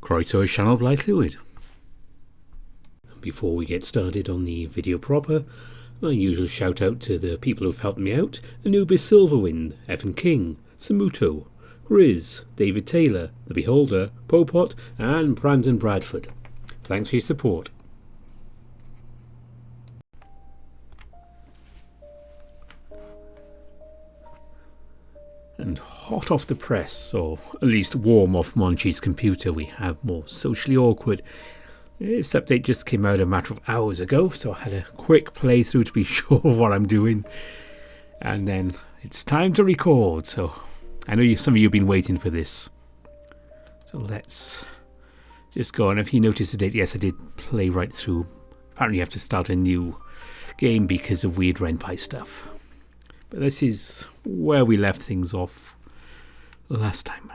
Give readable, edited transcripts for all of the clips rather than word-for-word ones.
Croeso Sianel Blaid Llwyd. Before we get started on the video proper, my usual shout out to the people who've helped me out: Anubis Silverwind, Evan King, Samuto, Grizz, David Taylor, The Beholder, Popot and Brandon Bradford. Thanks for your support. And hot off the press, or at least warm off Monchi's computer, we have more Socially Awkward. This update just came out a matter of hours ago, so I had a quick playthrough to be sure of what I'm doing. And then it's time to record, so I know some of you have been waiting for this. So let's just go on. If you noticed the date, yes, I did play right through. Apparently you have to start a new game because of weird Ren'Py stuff. But this is where we left things off last time.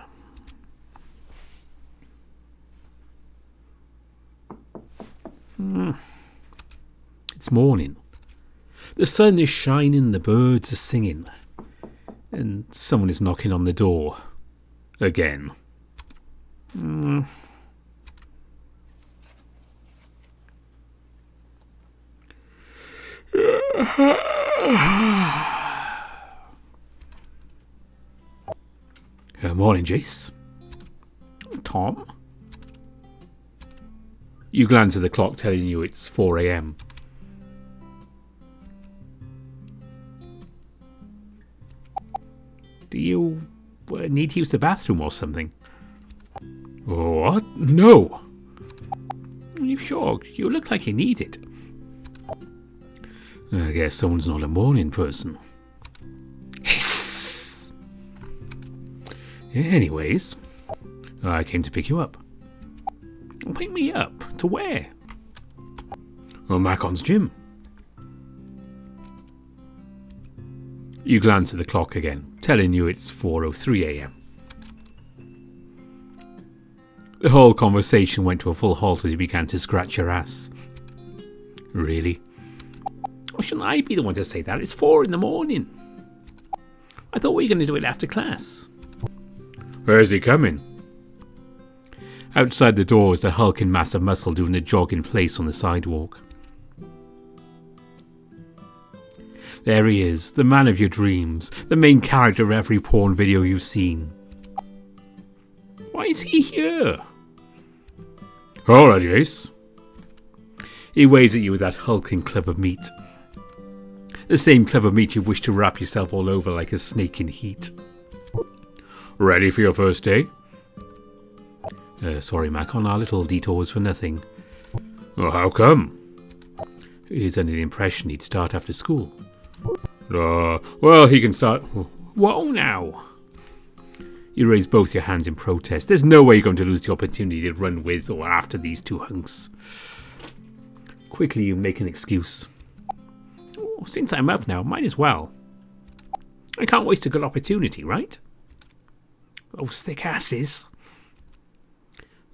It's morning. The sun is shining, the birds are singing. And someone is knocking on the door. Again. Morning, Jayce. Tom? You glance at the clock telling you it's 4 a.m. Do you need to use the bathroom or something? What? No! Are you sure? You look like you need it. I guess someone's not a morning person. Anyways, I came to pick you up. Pick me up? To where? Well, Maccon's gym. You glance at the clock again, telling you it's 4:03 a.m. The whole conversation went to a full halt as you began to scratch your ass. Really? Or shouldn't I be the one to say that? It's 4 in the morning. I thought we were going to do it after class. Where's he coming? Outside the door is the hulking mass of muscle doing a jog in place on the sidewalk. There he is, the man of your dreams, the main character of every porn video you've seen. Why is he here? Hola, Jayce. He waves at you with that hulking club of meat. The same club of meat you wish to wrap yourself all over like a snake in heat. Ready for your first day? Sorry, Maccon, our little detour was for nothing. Well, how come? He's under the impression he'd start after school. Well, he can start... Whoa, now! You raise both your hands in protest. There's no way you're going to lose the opportunity to run with or after these two hunks. Quickly, you make an excuse. Oh, since I'm up now, might as well. I can't waste a good opportunity, right? Those thick asses.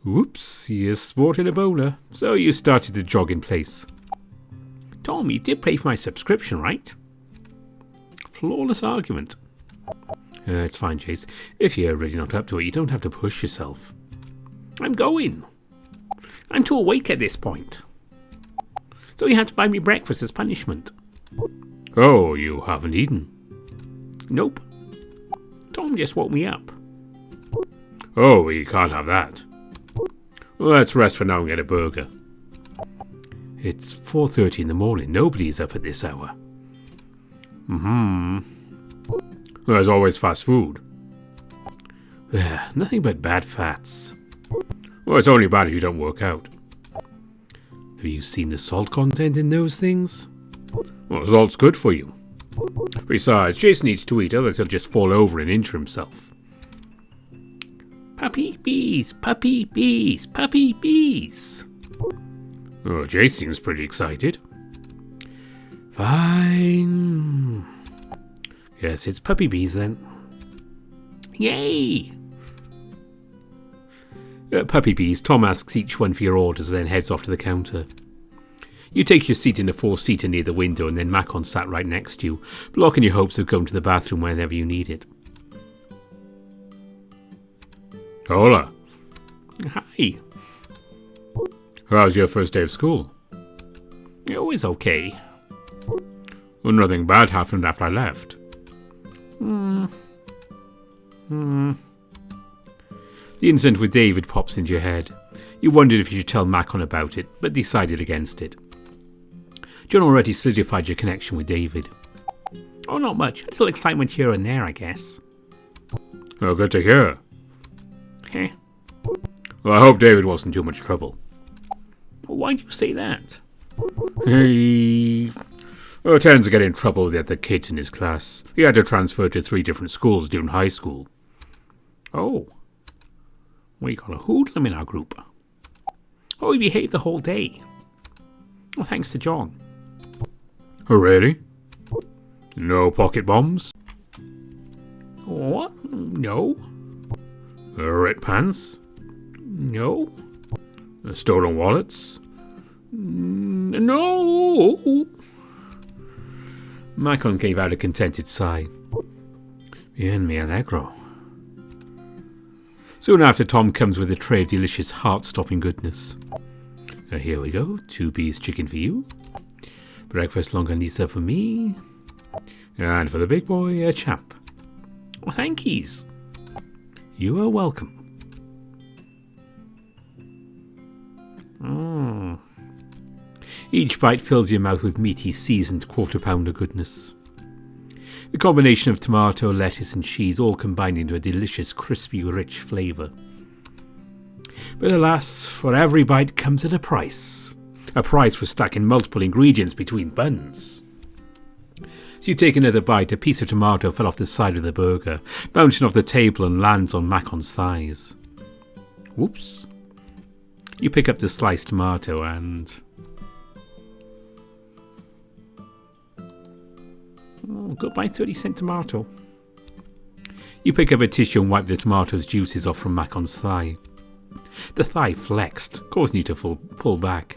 Oops, you're sporting a boner. So you started to jog in place. Tom, you did pay for my subscription, right? Flawless argument. It's fine, Jayce. If you're really not up to it, you don't have to push yourself. I'm going. I'm too awake at this point. So you had to buy me breakfast as punishment. Oh, you haven't eaten? Nope. Tom just woke me up. Oh, we can't have that. Well, let's rest for now and get a burger. It's 4:30 in the morning. Nobody's up at this hour. There's always fast food. Nothing but bad fats. Well, it's only bad if you don't work out. Have you seen the salt content in those things? Well, salt's good for you. Besides, Jayce needs to eat, otherwise he'll just fall over and injure himself. Puppy bees, puppy bees, puppy bees. Oh, Jayce seems pretty excited. Fine. Yes, it's puppy bees then. Yay! Puppy bees, Tom asks each one for your orders and then heads off to the counter. You take your seat in the four-seater near the window and then Maccon sat right next to you, blocking your hopes of going to the bathroom whenever you need it. Hola. Hi. How's your first day of school? It was okay. Well, nothing bad happened after I left. Hmm. The incident with David pops into your head. You wondered if you should tell Maccon about it, but decided against it. John already solidified your connection with David. Oh, not much. A little excitement here and there, I guess. Oh, good to hear. Heh. Well, I hope David wasn't too much trouble. Why do you say that? He tends to get in trouble with the other kids in his class. He had to transfer to 3 different schools during high school. Oh. We got a hoodlum in our group. Oh, he behaved the whole day. Well, thanks to John. Oh, really? No pocket bombs? What? No. Red pants? No. Stolen wallets? No. Maccon gave out a contented sigh. Bien me alegro. Soon after, Tom comes with a tray of delicious heart-stopping goodness. Here we go. 2-piece chicken for you. Breakfast longanisa for me. And for the big boy, a chap. Well, thankies. You are welcome. Each bite fills your mouth with meaty, seasoned quarter-pounder goodness. The combination of tomato, lettuce and cheese all combined into a delicious, crispy, rich flavour. But alas, for every bite comes at a price. A price for stacking multiple ingredients between buns. As you take another bite, a piece of tomato fell off the side of the burger, bouncing off the table and lands on Maccon's thighs. Whoops. You pick up the sliced tomato and... Oh, goodbye 30-cent tomato. You pick up a tissue and wipe the tomato's juices off from Maccon's thigh. The thigh flexed, causing you to pull back.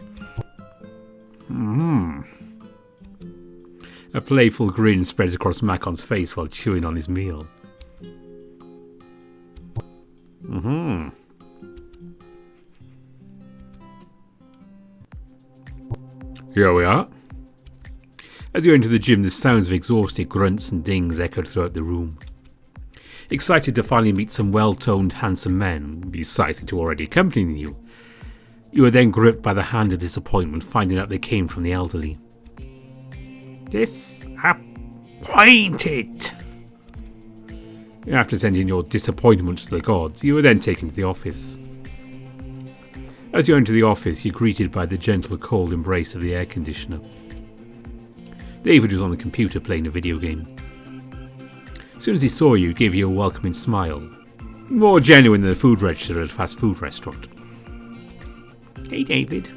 A playful grin spreads across Maccon's face while chewing on his meal. Here we are. As you enter the gym, the sounds of exhausted grunts and dings echoed throughout the room. Excited to finally meet some well-toned, handsome men, besides the 2 already accompanying you, you were then gripped by the hand of disappointment, finding out they came from the elderly. Disappointed. After sending your disappointments to the gods, you were then taken to the office. As you enter the office, you're greeted by the gentle, cold embrace of the air conditioner. David was on the computer playing a video game. As soon as he saw you, he gave you a welcoming smile, more genuine than a food register at a fast food restaurant. Hey, David.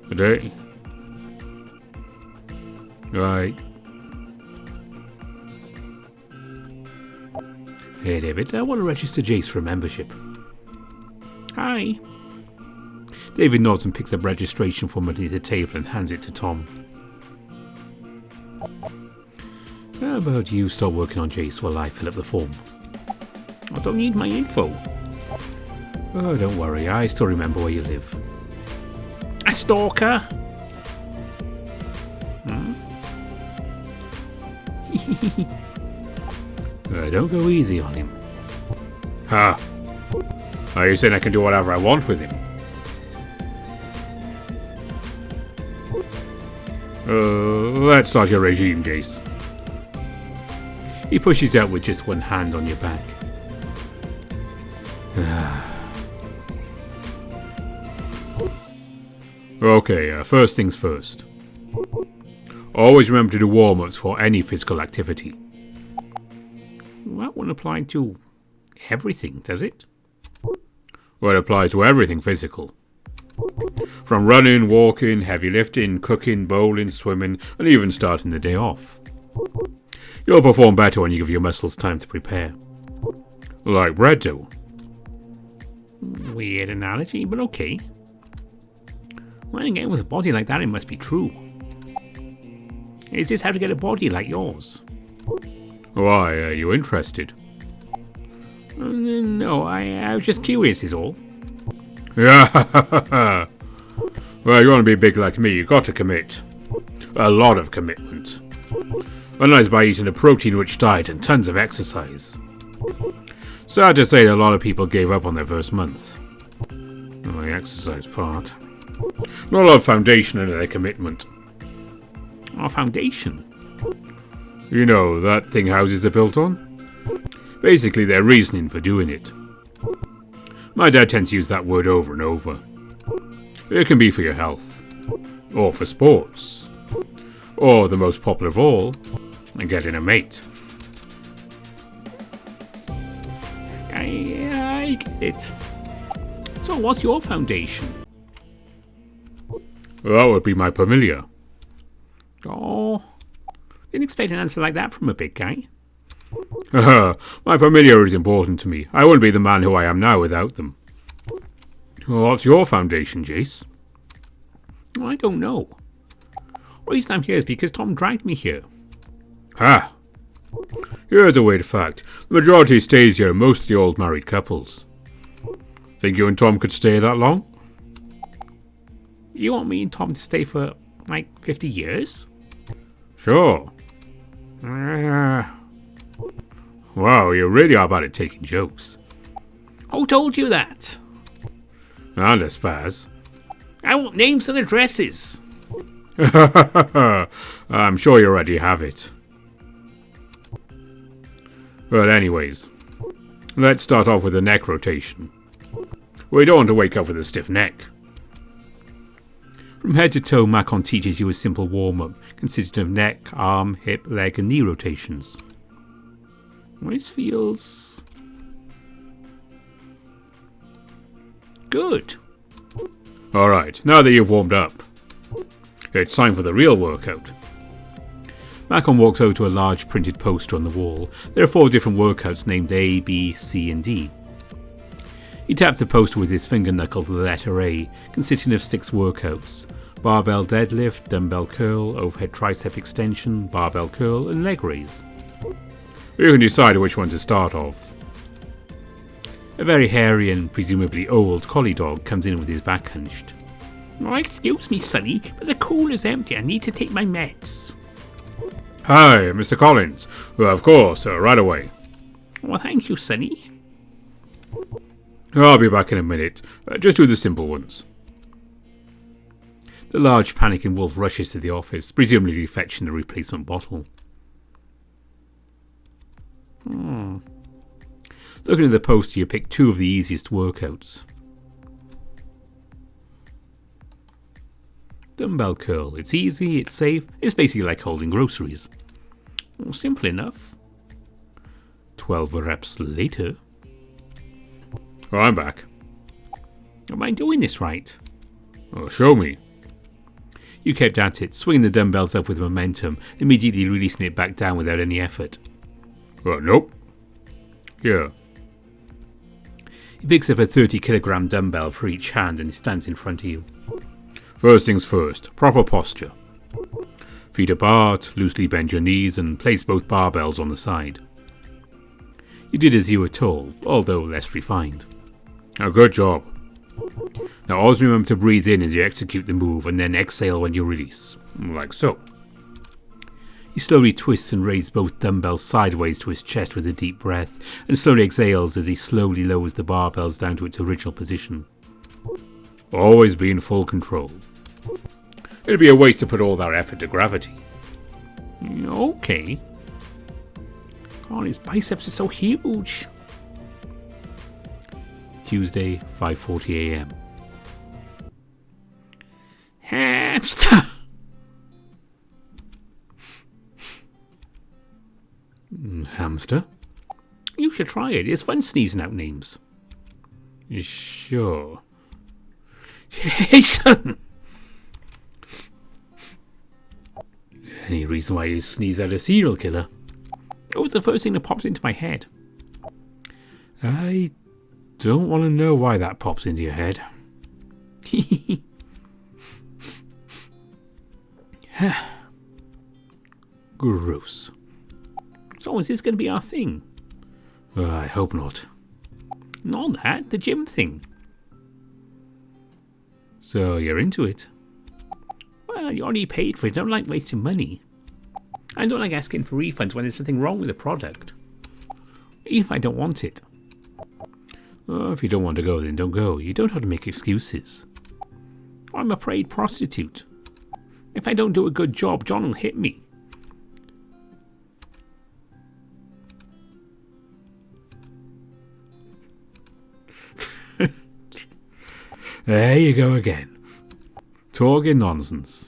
Good day. Right. Hey, David, I want to register Jayce for a membership. Hi. David nods and picks up registration form underneath the table and hands it to Tom. How about you start working on Jayce while I fill up the form? I don't need my info. Oh, don't worry, I still remember where you live. A stalker? Don't go easy on him. Ha! Are you saying I can do whatever I want with him? Let's start your regime, Jayce. He pushes you out with just one hand on your back. Okay, first things first. Always remember to do warm-ups for any physical activity. That wouldn't apply to everything, does it? Well, it applies to everything physical. From running, walking, heavy lifting, cooking, bowling, swimming, and even starting the day off. You'll perform better when you give your muscles time to prepare. Like bread do. Weird analogy, but okay. Well, again, with a body like that, it must be true. Is this how to get a body like yours? Why, are you interested? No, I was just curious is all. Yeah. Well, you want to be big like me, you got to commit. A lot of commitment. Unless by eating a protein-rich diet and tons of exercise. Sad to say that a lot of people gave up on their first month. Oh, the exercise part. Not a lot of foundation under their commitment. Our foundation? You know, that thing houses are built on? Basically, their reasoning for doing it. My dad tends to use that word over and over. It can be for your health. Or for sports. Or, the most popular of all, getting a mate. I get it. So what's your foundation? Well, that would be my familiar. Oh, didn't expect an answer like that from a big guy. My familiar is important to me. I wouldn't be the man who I am now without them. Well, what's your foundation, Jayce? Well, I don't know. The reason I'm here is because Tom dragged me here. Ha! Here's a weird fact. The majority stays here, mostly old married couples. Think you and Tom could stay that long? You want me and Tom to stay for, 50 years? Sure. Wow, you really are bad at taking jokes. Who told you that? And a spaz. I want names and addresses. I'm sure you already have it. But anyways, let's start off with the neck rotation. We don't want to wake up with a stiff neck. From head to toe, Maccon teaches you a simple warm-up, consisting of neck, arm, hip, leg and knee rotations. This feels good. Alright, now that you've warmed up, it's time for the real workout. Maccon walks over to a large printed poster on the wall. There are 4 different workouts named A, B, C and D. He taps the poster with his finger knuckle to the letter A, consisting of 6 workouts: barbell deadlift, dumbbell curl, overhead tricep extension, barbell curl and leg raise. You can decide which one to start off. A very hairy and presumably old collie dog comes in with his back hunched. Oh, excuse me, Sonny, but the cooler's empty. I need to take my meds. Hi, Mr. Collins. Well, of course, right away. Well, thank you, Sonny. I'll be back in a minute. Just do the simple ones. The large panicking wolf rushes to the office, presumably fetching the replacement bottle. Looking at the poster, you pick 2 of the easiest workouts. Dumbbell curl. It's easy, it's safe, it's basically like holding groceries. Well, simple enough. 12 reps later. Oh, I'm back. Am I doing this right? Oh, show me. You kept at it, swinging the dumbbells up with momentum, immediately releasing it back down without any effort. Nope. Here. He picks up a 30-kilogram dumbbell for each hand and he stands in front of you. First things first, proper posture. Feet apart, loosely bend your knees and place both barbells on the side. You did as you were told, although less refined. A good job. Now always remember to breathe in as you execute the move and then exhale when you release, like so. He slowly twists and raises both dumbbells sideways to his chest with a deep breath and slowly exhales as he slowly lowers the barbells down to its original position. Always be in full control. It'd be a waste to put all that effort to gravity. Okay. God, his biceps are so huge. Tuesday, 5:40 a.m. Hamster! Hamster? You should try it. It's fun sneezing out names. Sure. Jason! Any reason why you sneeze at a serial killer? It was the first thing that popped into my head. I don't want to know why that pops into your head. Gross. So is this going to be our thing? I hope not. Not that, the gym thing. So you're into it? Well, you already paid for it. I don't like wasting money. I don't like asking for refunds when there's something wrong with the product. Even if I don't want it. Oh, if you don't want to go, then don't go. You don't have to make excuses. I'm a paid prostitute. If I don't do a good job, John will hit me. There you go again. Talking nonsense.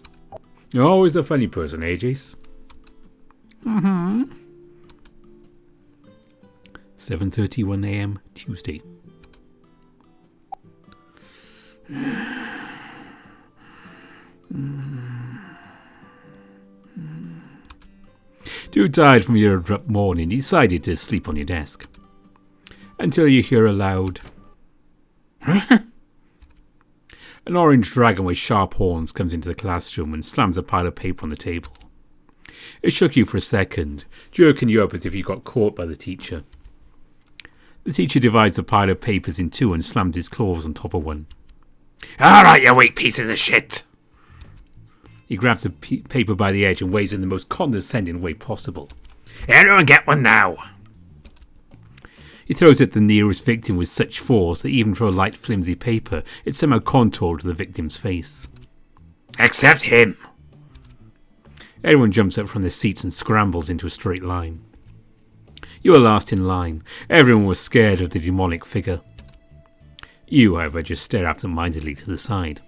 You're always the funny person, eh, Jayce? 7:31 a.m. Tuesday. Too tired from your abrupt morning, you decided to sleep on your desk. Until you hear a loud... An orange dragon with sharp horns comes into the classroom and slams a pile of paper on the table. It shook you for a second, jerking you up as if you got caught by the teacher. The teacher divides the pile of papers in two and slammed his claws on top of one. All right, you weak pieces of shit. He grabs the paper by the edge and waves in the most condescending way possible. Everyone get one now. He throws at the nearest victim with such force that even for a light flimsy paper, it somehow contoured the victim's face. Except him. Everyone jumps up from their seats and scrambles into a straight line. You were last in line. Everyone was scared of the demonic figure. You, however, just stare absent-mindedly to the side.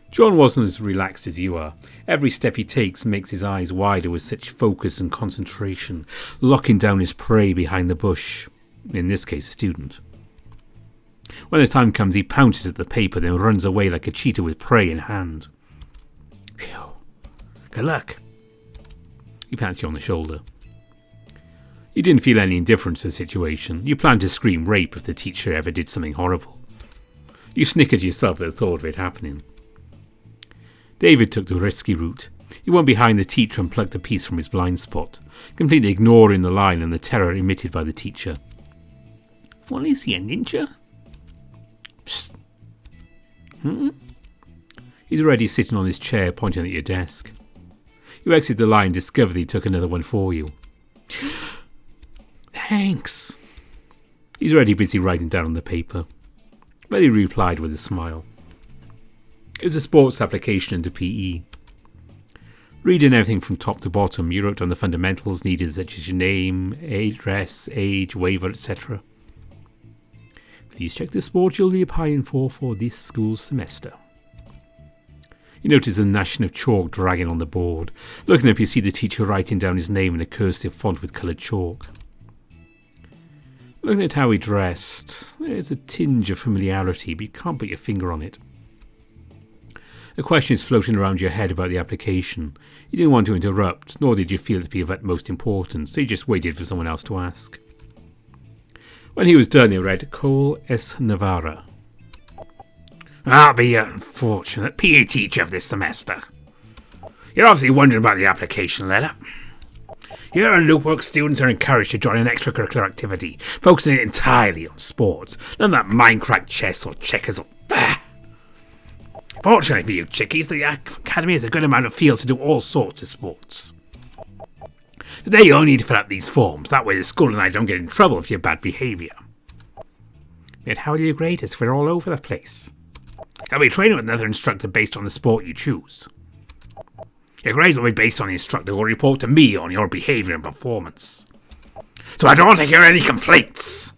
John wasn't as relaxed as you are. Every step he takes makes his eyes wider with such focus and concentration, locking down his prey behind the bush, in this case a student. When the time comes, he pounces at the paper, then runs away like a cheetah with prey in hand. Phew. Good luck. He pats you on the shoulder. You didn't feel any indifference to the situation. You planned to scream rape if the teacher ever did something horrible. You snickered yourself at the thought of it happening. David took the risky route. He went behind the teacher and plucked a piece from his blind spot, completely ignoring the line and the terror emitted by the teacher. Well, is he a ninja? Psst. He's already sitting on his chair, pointing at your desk. You exit the line and discover that he took another one for you. Thanks. He's already busy writing down on the paper, but he replied with a smile. It was a sports application into PE. Reading everything from top to bottom, you wrote down the fundamentals needed, such as your name, address, age, waiver, etc. Please check the sport you'll be applying for this school semester. You notice the gnashing of chalk dragging on the board. Looking up, you see the teacher writing down his name in a cursive font with coloured chalk. Looking at how he dressed, there's a tinge of familiarity, but you can't put your finger on it. A question is floating around your head about the application. You didn't want to interrupt, nor did you feel it to be of utmost importance, so you just waited for someone else to ask. When he was done, he read, Cole S. Navarra. I'll be your unfortunate PE teacher of this semester. You're obviously wondering about the application letter. Here and Loopwork students are encouraged to join an extracurricular activity, focusing entirely on sports, none of that Minecraft chess or checkers or... Fortunately for you chickies, the academy has a good amount of fields to do all sorts of sports. Today you only need to fill out these forms, that way the school and I don't get in trouble for your bad behaviour. Yet how do you grade us if we're all over the place? I'll be training with another instructor based on the sport you choose. Your grades will be based on the instructor who will report to me on your behaviour and performance. So I don't want to hear any complaints.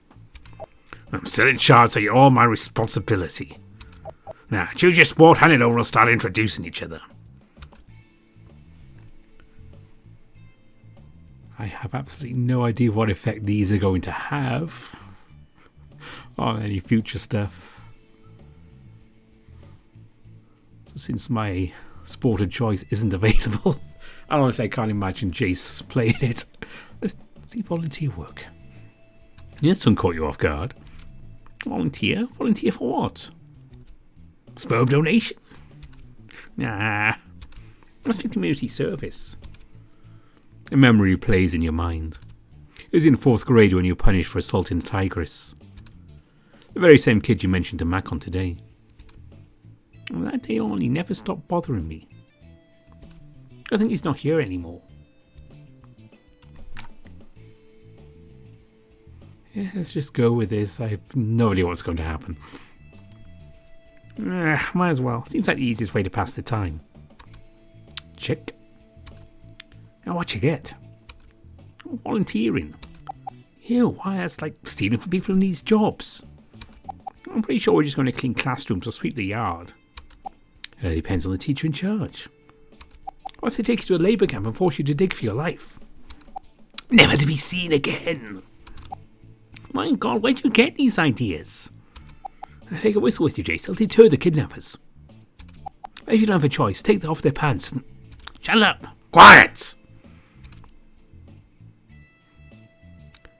I'm still in charge, so you're all my responsibility. Now, choose your sport, hand it over, and we'll start introducing each other. I have absolutely no idea what effect these are going to have on any future stuff. So since my sport of choice isn't available, honestly I can't imagine Jayce playing it. Let's see volunteer work. Yes, one caught you off guard. Volunteer? Volunteer for what? Sperm donation? Nah. Must be community service. A memory plays in your mind. It was in 4th grade when you were punished for assaulting a tigress. The very same kid you mentioned to Maccon today. And that day on, he never stopped bothering me. I think he's not here anymore. Yeah, let's just go with this. I have no idea what's going to happen. Might as well. Seems like the easiest way to pass the time. Check. Now what you get? Volunteering. Ew, why that's like stealing from people who need jobs. I'm pretty sure we're just going to clean classrooms or sweep the yard. Depends on the teacher in charge. What if they take you to a labour camp and force you to dig for your life? Never to be seen again. My God, where'd you get these ideas? Take a whistle with you, Jayce. They'll deter the kidnappers. If you don't have a choice, take them off their pants and... Shut up! Quiet!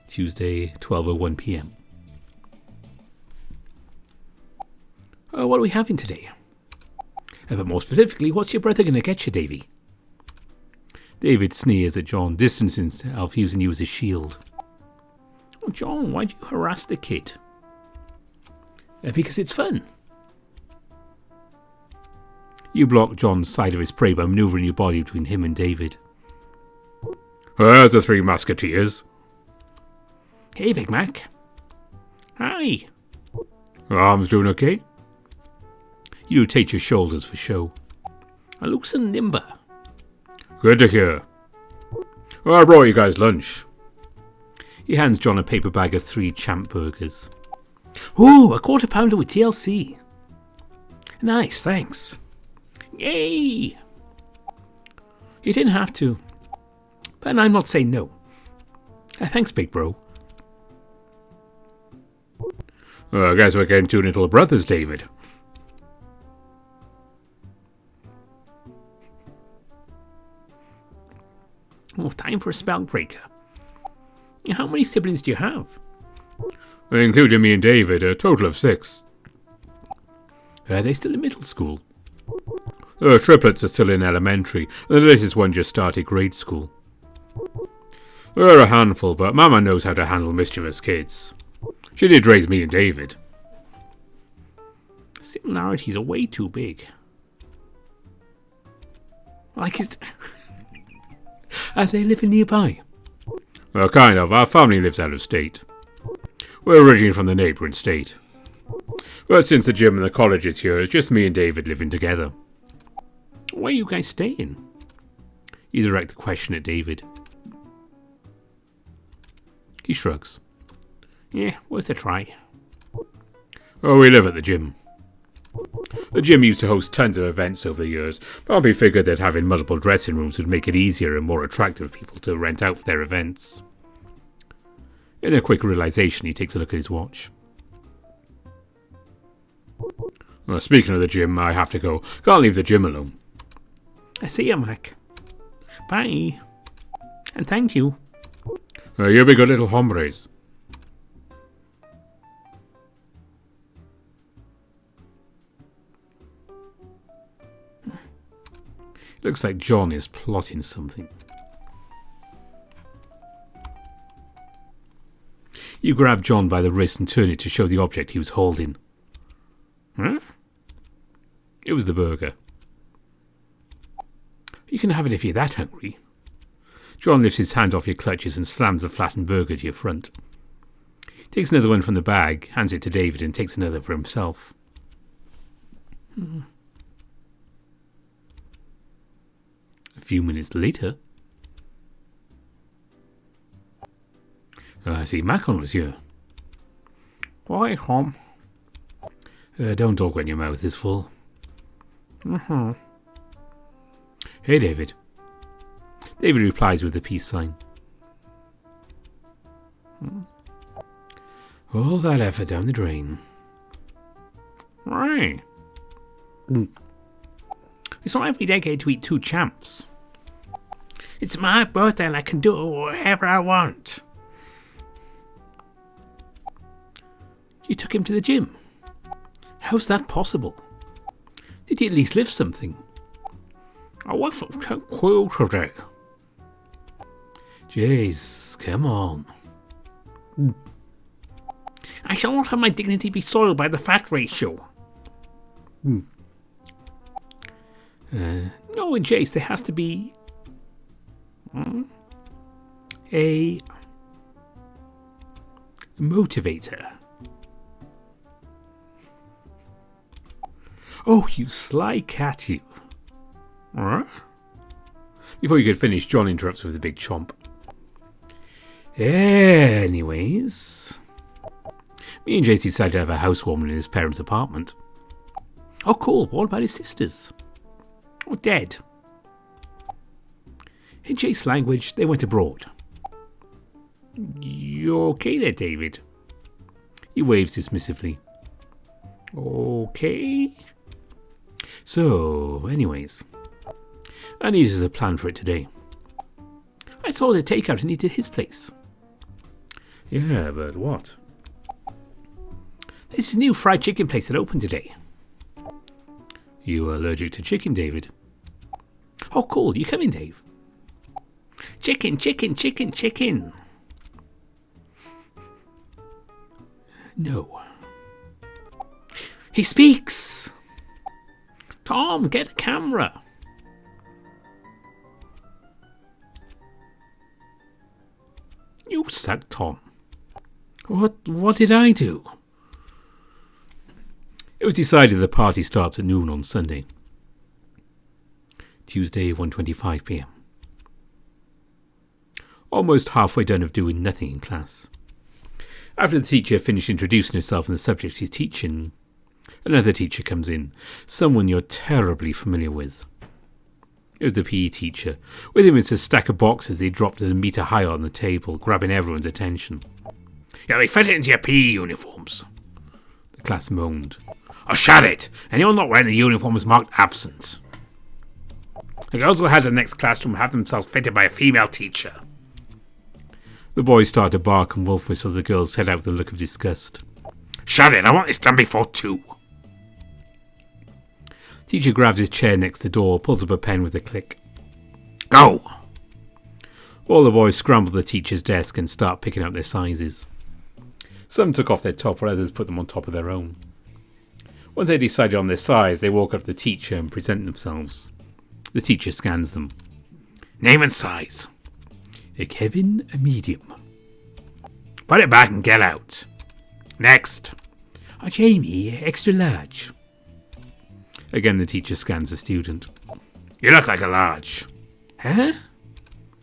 Tuesday, 12:01 p.m. What are we having today? But more specifically, what's your brother going to get you, Davy? David sneers at John, distancing himself using you as a shield. Oh, John, why'd you harass the kid? Because it's fun. You block John's side of his prey by manoeuvring your body between him and David. There's the three musketeers. Hey, Big Mac. Hi. Arms doing okay? You rotate your shoulders for show. I look so nimble. Good to hear. Well, I brought you guys lunch. He hands John a paper bag of 3 champ burgers. Ooh, a quarter pounder with TLC. Nice, thanks. Yay! You didn't have to. But I'm not saying no. Thanks, big bro. I guess we're getting 2 little brothers, David. Oh, time for a spell breaker. How many siblings do you have? Including me and David, a total of 6. Are they still in middle school? Triplets are still in elementary, and the latest one just started grade school. They're a handful, but Mama knows how to handle mischievous kids. She did raise me and David. Similarities are way too big. Like, are they living nearby? Kind of. Our family lives out of state. We're originally from the neighbouring state. But since the gym and the college is here, it's just me and David living together. Where are you guys staying? You direct the question at David. He shrugs. Yeah, worth a try. Oh, we live at the gym. The gym used to host tons of events over the years, but we figured that having multiple dressing rooms would make it easier and more attractive for people to rent out for their events. In a quick realization, he takes a look at his watch. Well, speaking of the gym, I have to go. Can't leave the gym alone. I see you, Mac. Bye. And thank you. You'll be good little hombres. Looks like John is plotting something. You grab John by the wrist and turn it to show the object he was holding. Huh? It was the burger. You can have it if you're that hungry. John lifts his hand off your clutches and slams the flattened burger to your front. He takes another one from the bag, hands it to David, and takes another for himself. A few minutes later... I see Maccon was here. Why, Tom? Don't talk when your mouth is full. Hey, David. David replies with a peace sign. All that effort down the drain. Right. It's not every decade to eat 2 champs. It's my birthday and I can do whatever I want. You took him to the gym. How's that possible? Did he at least lift something? I wasn't so cool today. Jayce, come on. I shall not have my dignity be soiled by the fat ratio. No, in Jayce there has to be a motivator. Oh, you sly cat, you. Huh? Before you could finish, John interrupts with a big chomp. Anyways, me and Jayce decided to have a housewarming in his parents' apartment. Oh, cool. What about his sisters? Oh, dead. In Jayce's language, they went abroad. You okay there, David? He waves dismissively. Okay. So, anyways, I needed a plan for it today. I saw the takeout and needed his place. Yeah, but what? This is a new fried chicken place that opened today. You allergic to chicken, David? Oh, cool. You come in, Dave. Chicken, chicken, chicken, chicken. No. He speaks. Tom, get the camera. You suck, Tom. What did I do? It was decided the party starts at noon on Sunday. Tuesday, 1:25 p.m. Almost halfway done of doing nothing in class. After the teacher finished introducing herself and the subject she's teaching, another teacher comes in, someone you're terribly familiar with. It was the PE teacher. With him is a stack of boxes they dropped a metre high on the table, grabbing everyone's attention. Yeah, they fit it into your PE uniforms. The class moaned. Oh, shut it! Anyone not wearing the uniform is marked absent. The girls who had the next classroom have themselves fitted by a female teacher. The boys started to bark and wolf whistle as the girls set out with a look of disgust. Shut it! I want this done before 2. Teacher grabs his chair next to the door, pulls up a pen with a click. Go! All the boys scramble to the teacher's desk and start picking out their sizes. Some took off their top while others put them on top of their own. Once they decided on their size, they walk up to the teacher and present themselves. The teacher scans them. Name and size. A Kevin, a medium. Put it back and get out. Next. A Jamie, extra large. Again, the teacher scans the student. You look like a large. Huh?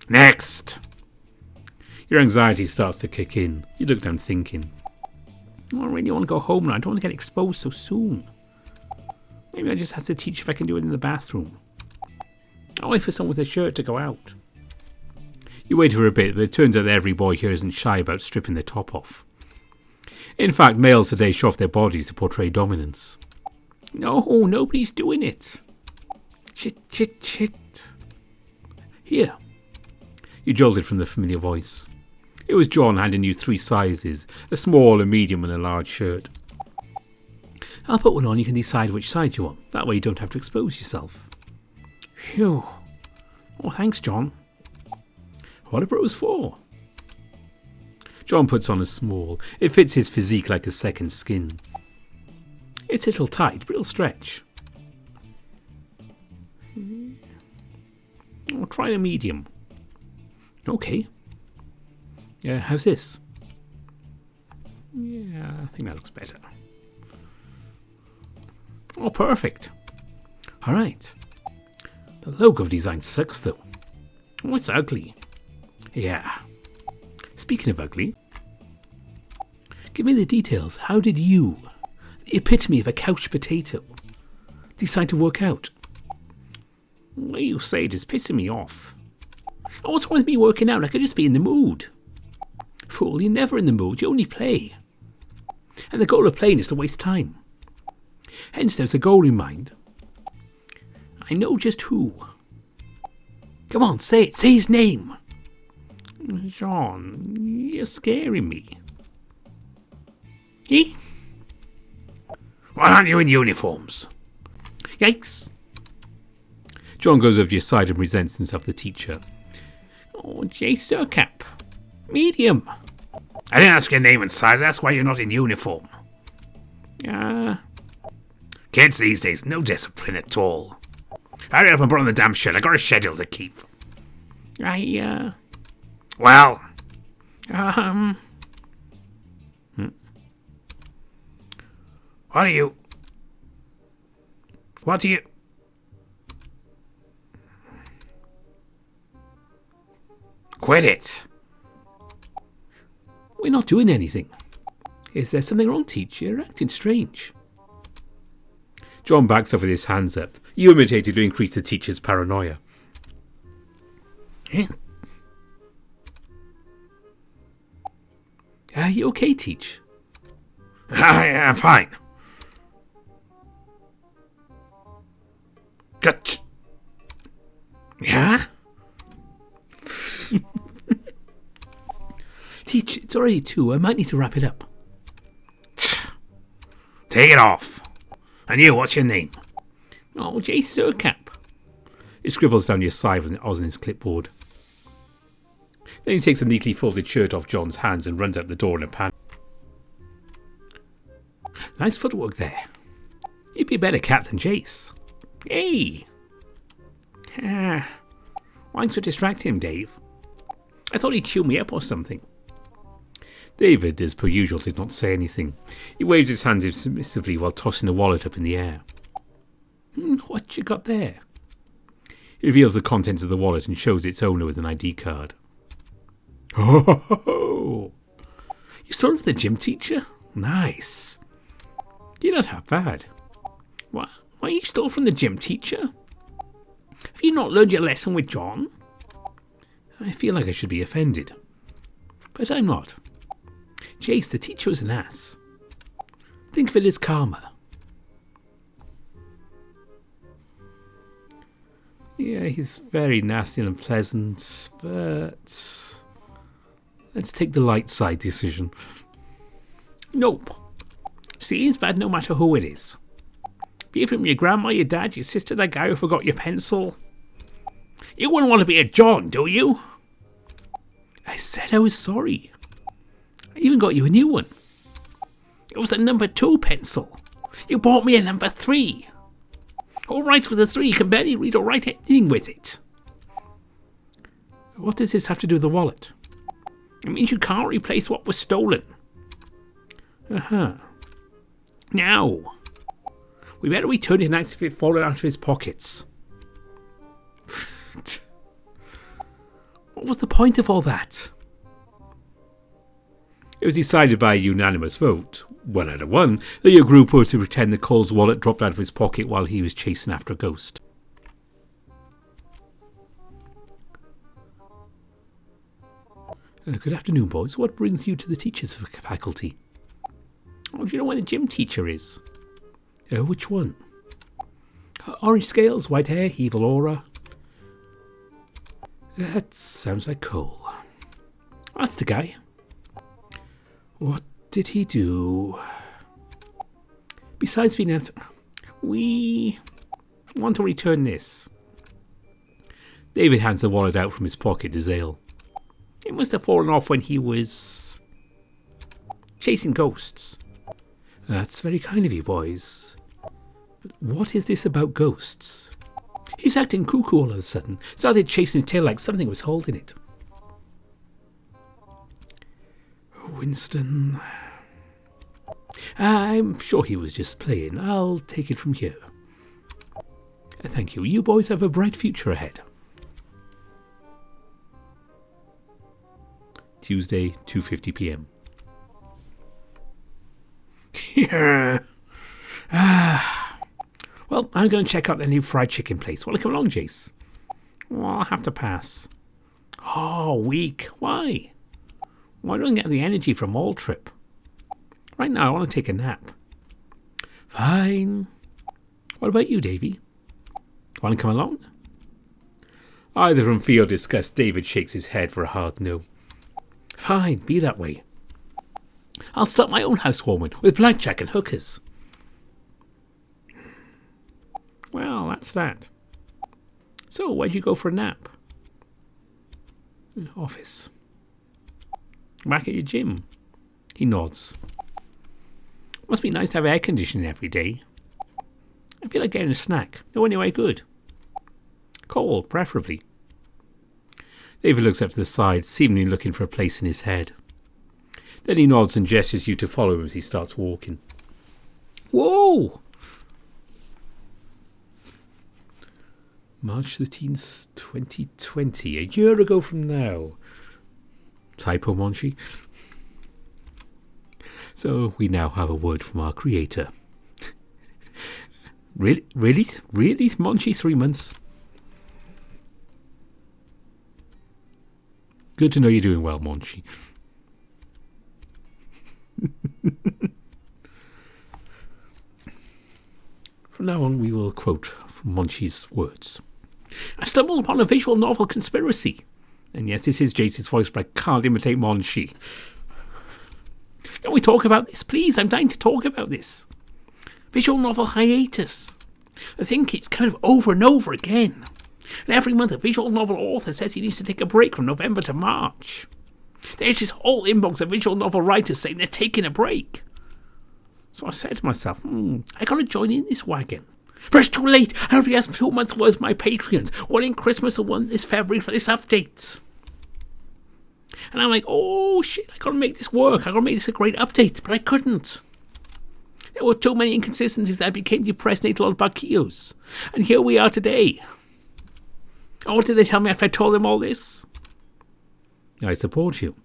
Next. Your anxiety starts to kick in. You look down thinking. Oh, I really want to go home now. I don't want to get exposed so soon. Maybe I just have to teach if I can do it in the bathroom. I'll wait for someone with a shirt to go out. You wait for a bit, but it turns out that every boy here isn't shy about stripping their top off. In fact, males today show off their bodies to portray dominance. No, nobody's doing it. Shit. Here. You jolted from the familiar voice. It was John handing you 3 sizes, a small, a medium and a large shirt. I'll put one on, you can decide which size you want. That way you don't have to expose yourself. Phew. Oh, thanks, John. What are bros for? John puts on a small. It fits his physique like a second skin. It's a little tight, but it'll stretch. I'll try a medium. Okay. How's this? Yeah, I think that looks better. Oh, perfect. Alright. The logo design sucks, though. Oh, it's ugly. Yeah. Speaking of ugly, give me the details. How did you, the epitome of a couch potato, decide to work out? The way you say it is pissing me off. Oh, what's wrong with me working out? I could just be in the mood. Fool, you're never in the mood, you only play. And the goal of playing is to waste time. Hence there's a goal in mind. I know just who. Come on, say it, say his name. John, you're scaring me. Eh? Why aren't you in uniforms? Yikes. John goes over to your side and presents himself to the teacher. Oh, Jayce Surcap. Medium. I didn't ask your name and size, that's why you're not in uniform. Kids these days, no discipline at all. Hurry up and put on the damn shirt. I got a schedule to keep. Well. What do you... Quit it. We're not doing anything. Is there something wrong, teacher? You're acting strange. John backs up with his hands up. You imitated to increase the teacher's paranoia. Are you okay, Teach? I'm fine. Gut. Yeah? Teach, it's already 2. I might need to wrap it up. Take it off. And you, what's your name? Oh, Jayce Sircap. He scribbles down your side on his clipboard. Then he takes a neatly folded shirt off John's hands and runs out the door in a panic. Nice footwork there. You'd be a better cat than Jayce. Hey! Why so distracting him, Dave? I thought he'd chew me up or something. David, as per usual, did not say anything. He waves his hands submissively while tossing the wallet up in the air. What you got there? He reveals the contents of the wallet and shows its owner with an ID card. Oh! You stole it from the gym teacher? Nice. You're not half bad. What? Why you stole from the gym teacher? Have you not learned your lesson with John? I feel like I should be offended. But I'm not. Jayce, the teacher was an ass. Think of it as karma. Yeah, he's very nasty and unpleasant, but let's take the light side decision. Nope. See, it's bad no matter who it is. Be it from your grandma, your dad, your sister, that guy who forgot your pencil. You wouldn't want to be a John, do you? I said I was sorry. I even got you a new one. It was a number 2 pencil. You bought me a number 3. All right with the 3, you can barely read or write anything with it. What does this have to do with the wallet? It means you can't replace what was stolen. Now, we better return it and activate it falling out of his pockets. What was the point of all that? It was decided by a unanimous vote, 1 out of 1, that your group were to pretend that Cole's wallet dropped out of his pocket while he was chasing after a ghost. Good afternoon, boys. What brings you to the teachers' faculty? Oh, do you know where the gym teacher is? Which one? Orange scales, white hair, evil aura. That sounds like Cole. That's the guy. What did he do? Besides being that, we want to return this. David hands the wallet out from his pocket to Zale. It must have fallen off when he was chasing ghosts. That's very kind of you, boys. But what is this about ghosts? He was acting cuckoo all of a sudden. Started chasing his tail like something was holding it. Winston... I'm sure he was just playing. I'll take it from here. Thank you. You boys have a bright future ahead. Tuesday, 2:50 p.m. Well, I'm going to check out the new fried chicken place. Want to come along, Jayce? Well, I'll have to pass. Oh, weak. Why? Well, I don't get the energy from all trip. Right now, I want to take a nap. Fine. What about you, Davy? Want to come along? Either from fear or disgust, David shakes his head for a hard no. Fine, be that way. I'll start my own housewarming with blackjack and hookers. Well, that's that. So, where'd you go for a nap? Office. Back at your gym? He nods. Must be nice to have air conditioning every day. I feel like getting a snack. No anyway good. Tall, preferably. David looks up to the side, seemingly looking for a place in his head. Then he nods and gestures you to follow him as he starts walking. Whoa! March 13th, 2020. A year ago from now. Typo, Monchi. So we now have a word from our creator. Really, Monchi? 3 months? Good to know you're doing well, Monchi. From now on, we will quote from Monchi's words. I stumbled upon a visual novel conspiracy. And yes, this is Jayce's voice, but I can't imitate Monchi. Can we talk about this, please? I'm dying to talk about this. Visual novel hiatus. I think it's kind of over and over again. And every month a visual novel author says he needs to take a break from November to March. There's this whole inbox of visual novel writers saying they're taking a break. So I said to myself, I gotta join in this wagon. But it's too late. I already asked 2 months worth of my Patreons. One in Christmas and one this February for this update. And I'm like, oh shit, I gotta make this work. I gotta make this a great update. But I couldn't. There were too many inconsistencies that I became depressed and ate a lot of Barquillos. And here we are today. And what did they tell me after I told them all this? I support you.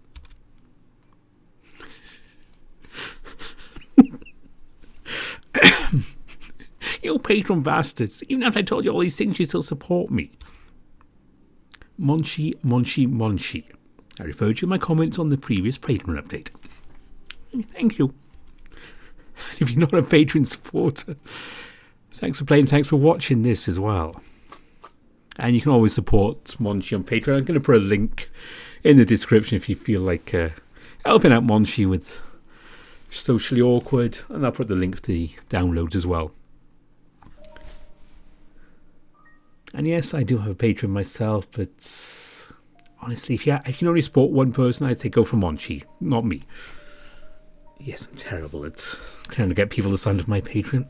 You patron bastards. Even after I told you all these things, you still support me. Monchi. I referred you my comments on the previous Patreon update. Thank you. And if you're not a Patreon supporter, thanks for playing, thanks for watching this as well. And you can always support Monchi on Patreon. I'm going to put a link in the description if you feel like helping out Monchi with Socially Awkward. And I'll put the link to the downloads as well. And yes, I do have a Patreon myself, but honestly, if you can only support one person, I'd say go for Monchi, not me. Yes, I'm terrible at trying to get people to sign up to my Patreon.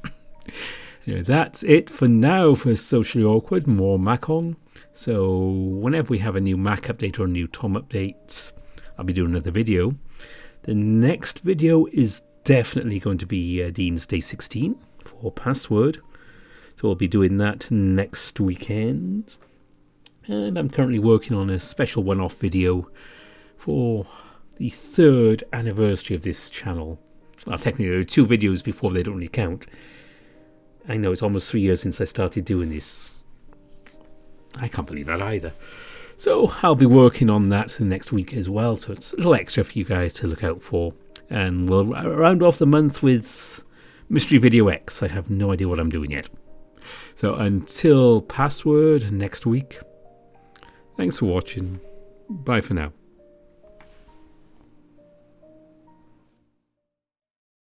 Yeah, that's it for now for Socially Awkward, more Maccon. So whenever we have a new Mac update or a new Tom update, I'll be doing another video. The next video is definitely going to be Dean's Day 16 for Password. So we'll be doing that next weekend. And I'm currently working on a special one-off video for the 3rd anniversary of this channel. Well, technically there are 2 videos before, they don't really count. I know it's almost 3 years since I started doing this. I can't believe that either. So I'll be working on that the next week as well. So it's a little extra for you guys to look out for. And we'll round off the month with Mystery Video X. I have no idea what I'm doing yet. So until Password next week, thanks for watching. Bye for now.